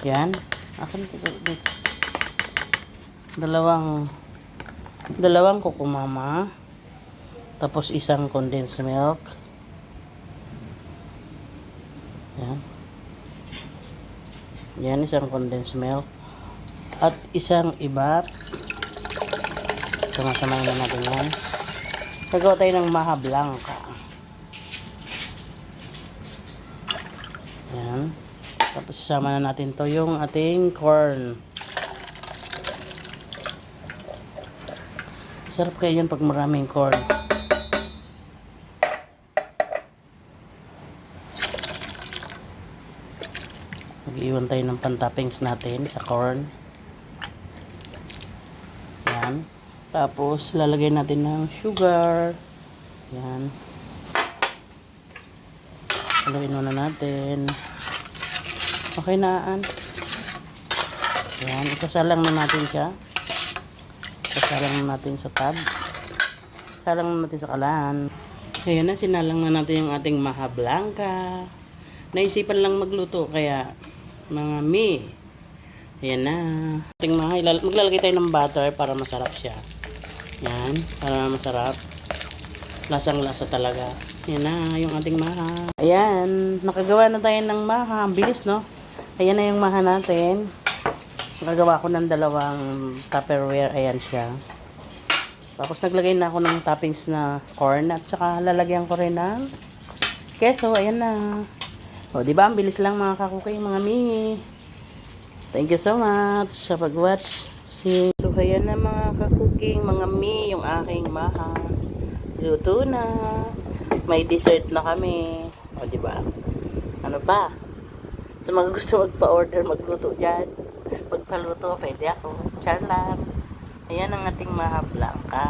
Yan. Akin dalawang kukumama. Tapos isang condensed milk. Yan. Yan, isang condensed milk. At isang ibat. Sama-samahin na natin yan. Gagawa tayo ng maha blanca. Yan. Tapos isama na natin to yung ating corn. Sarap kayo yan pag maraming corn. Mag-iwan tayo ng pantoppings natin sa corn. Yan. Tapos lalagay natin ng sugar. Yan. Haluin muna natin. Okay na. Yan. Isasalang na natin siya. Isasalang na natin sa tab. Salang na natin sa kalan. Ayan na. Sinalang na natin yung ating maha blanca. Naisipan lang magluto. Kaya mga mi. Ayan na. Ating maha. Maglalagay tayo ng butter para masarap siya. Yan. Para masarap. Lasang-lasa talaga. Ayan na yung ating maha. Ayan. Nakagawa na tayo ng maha. Ang bilis, no? Ayan na yung maha natin. Nakagawa ko ng dalawang Tupperware. Ayan siya. Tapos naglagay na ako ng toppings na corn. At saka lalagyan ko rin ng keso. Ayan na. O, diba? Ang bilis lang mga kakuking, mga mi. Thank you so much sa pag-watch. So, ayan na mga kakuking, mga mi, yung aking maha. Luto na. May dessert na kami. O, diba? Ano pa? Sa mga gusto magpa-order, magluto dyan. Magpaluto, pwede ako. Char lang. Ayan ang ating maha blanca.